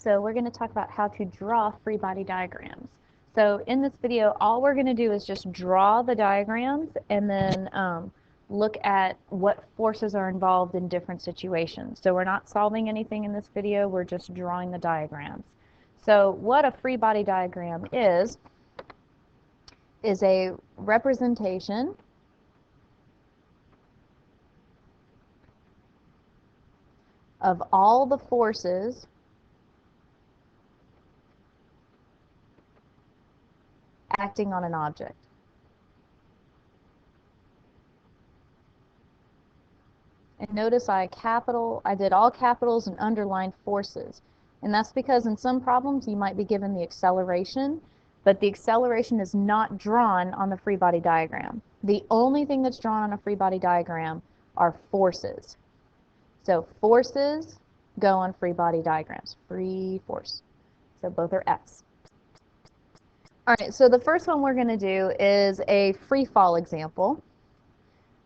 So we're going to talk about how to draw free body diagrams. So in this video, all we're going to do is just draw the diagrams and then look at what forces are involved in different situations. So we're not solving anything in this video, we're just drawing the diagrams. So what a free body diagram is a representation of all the forces acting on an object. And notice I did all capitals and underlined forces. And that's because in some problems you might be given the acceleration, but the acceleration is not drawn on the free body diagram. The only thing that's drawn on a free body diagram are forces. So forces go on free body diagrams. Free force. So both are F's. All right, so the first one we're going to do is a free fall example.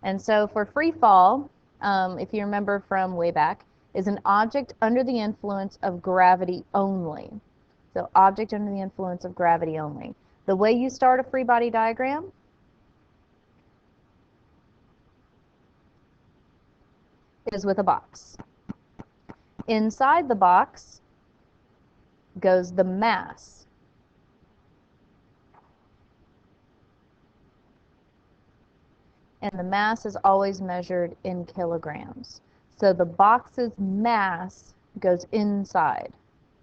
And so for free fall, if you remember from way back, is an object under the influence of gravity only. So object under the influence of gravity only. The way you start a free body diagram is with a box. Inside the box goes the mass. And the mass is always measured in kilograms. So the box's mass goes inside.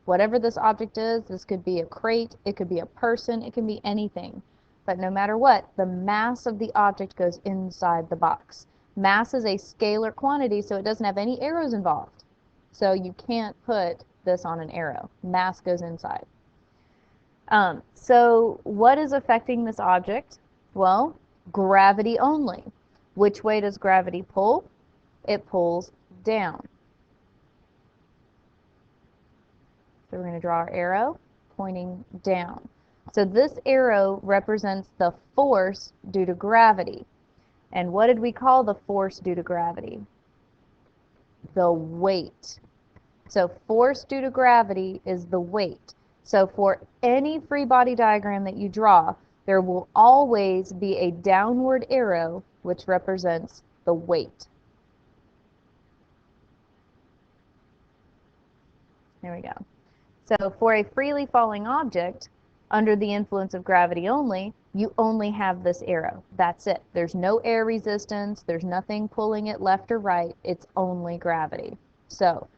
Whatever this object is, this could be a crate, it could be a person, it can be anything. But no matter what, the mass of the object goes inside the box. Mass is a scalar quantity, so it doesn't have any arrows involved. So you can't put this on an arrow. Mass goes inside. So what is affecting this object? Well, gravity only. Which way does gravity pull? It pulls down. So we're going to draw our arrow pointing down. So this arrow represents the force due to gravity. And what did we call the force due to gravity? The weight. So force due to gravity is the weight. So for any free body diagram that you draw, there will always be a downward arrow which represents the weight. There we go. So for a freely falling object under the influence of gravity only, you only have this arrow. That's it. There's no air resistance. There's nothing pulling it left or right. It's only gravity. So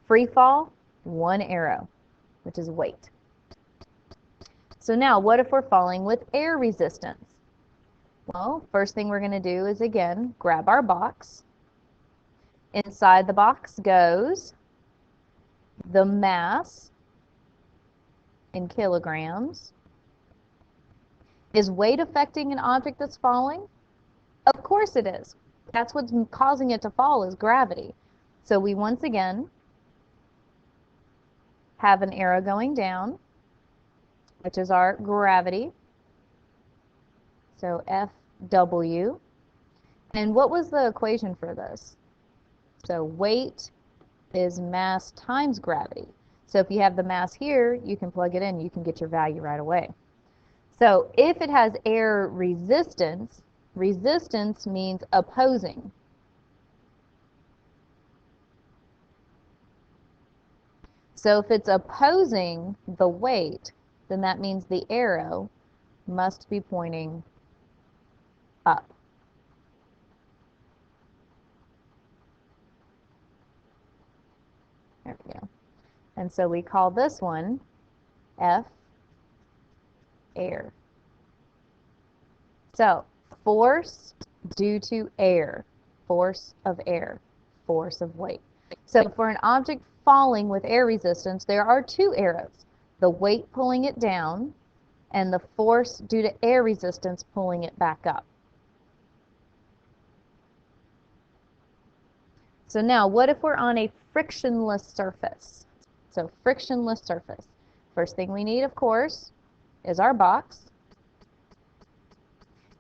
free fall, one arrow, which is weight. So now, what if we're falling with air resistance? Well, first thing we're going to do is, again, grab our box. Inside the box goes the mass in kilograms. Is weight affecting an object that's falling? Of course it is. That's what's causing it to fall is gravity. So we once again have an arrow going down, which is our gravity. So FW. And what was the equation for this? So weight is mass times gravity. So if you have the mass here, you can plug it in. You can get your value right away. So if it has air resistance, resistance means opposing. So if it's opposing the weight, then that means the arrow must be pointing up. There we go. And so we call this one F, air. So force due to air, force of air, force of weight. So for an object falling with air resistance, there are two arrows, the weight pulling it down and the force due to air resistance pulling it back up. So now, what if we're on a frictionless surface? So frictionless surface. First thing we need, of course, is our box.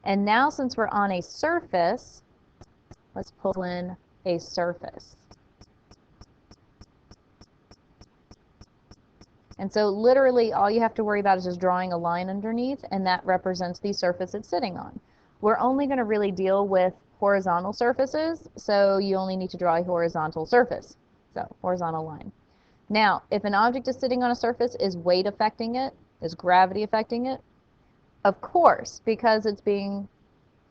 And now since we're on a surface, let's pull in a surface. And so literally all you have to worry about is just drawing a line underneath, and that represents the surface it's sitting on. We're only going to really deal with horizontal surfaces, so you only need to draw a horizontal surface. So horizontal line. Now, if an object is sitting on a surface, is weight affecting it? Is gravity affecting it? Of course, because it's being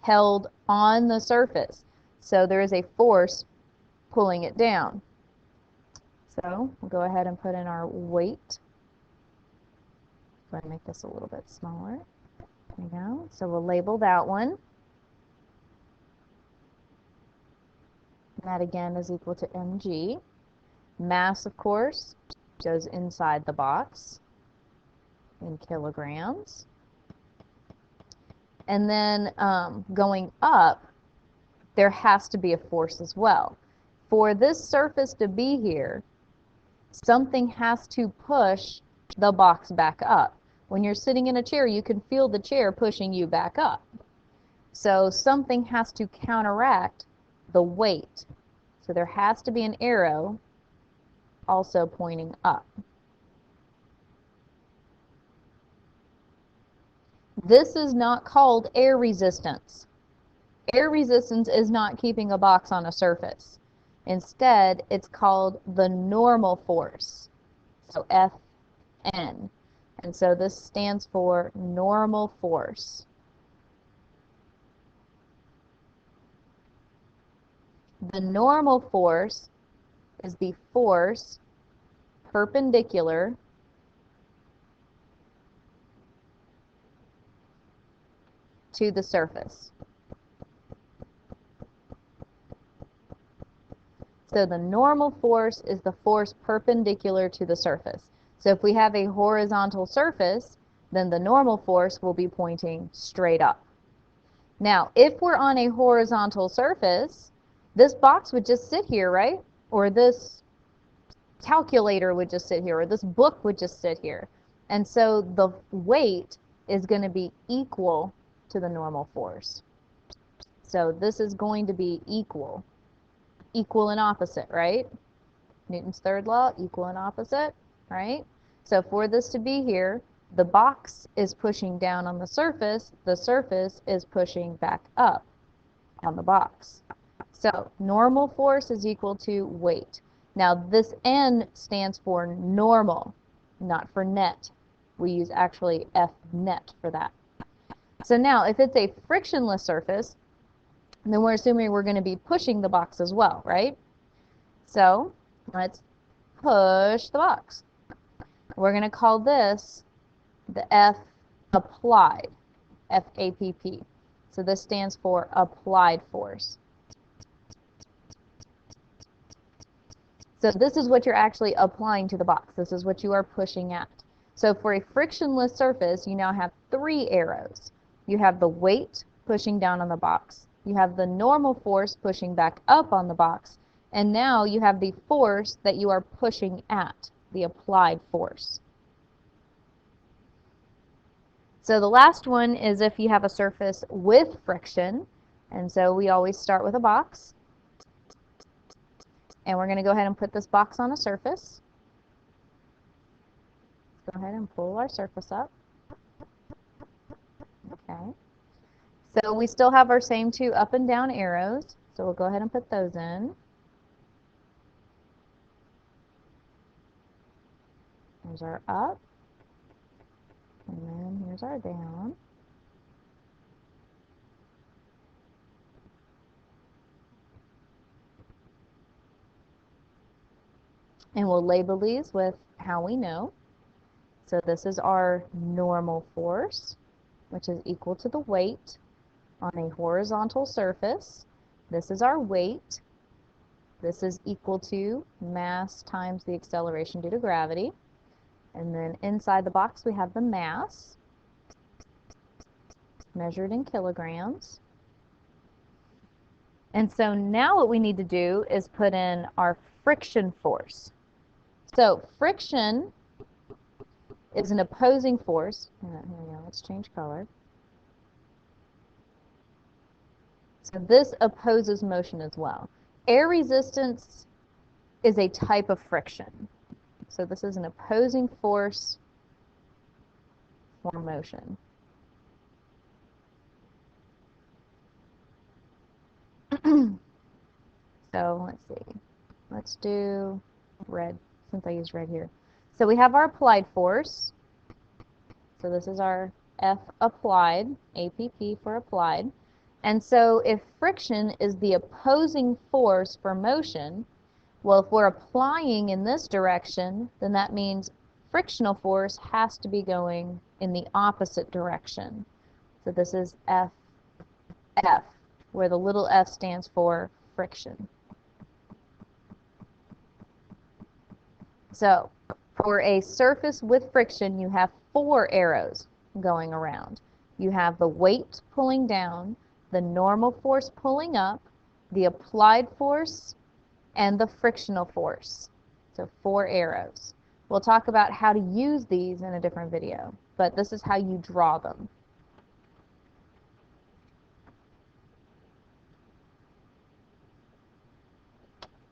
held on the surface. So there is a force pulling it down. So we'll go ahead and put in our weight. Go ahead and make this a little bit smaller. There we go. So we'll label that one. And that again is equal to mg. Mass, of course, goes inside the box in kilograms. And then going up, there has to be a force as well. For this surface to be here, something has to push the box back up. When you're sitting in a chair, you can feel the chair pushing you back up. So something has to counteract the weight. So there has to be an arrow also pointing up. This is not called air resistance. Air resistance is not keeping a box on a surface. Instead, it's called the normal force. So Fn. And so this stands for normal force. The normal force is the force perpendicular to the surface. So the normal force is the force perpendicular to the surface. So if we have a horizontal surface, then the normal force will be pointing straight up. Now, if we're on a horizontal surface, this box would just sit here, right? Or this calculator would just sit here, or this book would just sit here. And so the weight is going to be equal to the normal force. So this is going to be equal. Equal and opposite, right? Newton's third law, equal and opposite, right? So for this to be here, the box is pushing down on the surface is pushing back up on the box. So normal force is equal to weight. Now this N stands for normal, not for net. We use actually F net for that. So now if it's a frictionless surface, then we're assuming we're going to be pushing the box as well, right? So let's push the box. We're going to call this the F applied, F-A-P-P. So this stands for applied force. So this is what you're actually applying to the box. This is what you are pushing at. So for a frictionless surface, you now have 3 arrows. You have the weight pushing down on the box. You have the normal force pushing back up on the box. And now you have the force that you are pushing at, the applied force. So the last one is if you have a surface with friction. And so we always start with a box. And we're going to go ahead and put this box on a surface. Go ahead and pull our surface up. Okay. So we still have our same 2 up and down arrows. So we'll go ahead and put those in. Here's our up. And then here's our down. And we'll label these with how we know. So this is our normal force, which is equal to the weight on a horizontal surface. This is our weight. This is equal to mass times the acceleration due to gravity. And then inside the box we have the mass, measured in kilograms. And so now what we need to do is put in our friction force. So friction is an opposing force. Here we go, let's change color. So this opposes motion as well. Air resistance is a type of friction. So this is an opposing force for motion. So let's see. Let's do red, since I used red here. So we have our applied force. So this is our F applied, APP for applied. And so if friction is the opposing force for motion, well, if we're applying in this direction, then that means frictional force has to be going in the opposite direction. So this is FF, where the little f stands for friction. So for a surface with friction, you have 4 arrows going around. You have the weight pulling down, the normal force pulling up, the applied force, and the frictional force. So 4 arrows. We'll talk about how to use these in a different video, but this is how you draw them.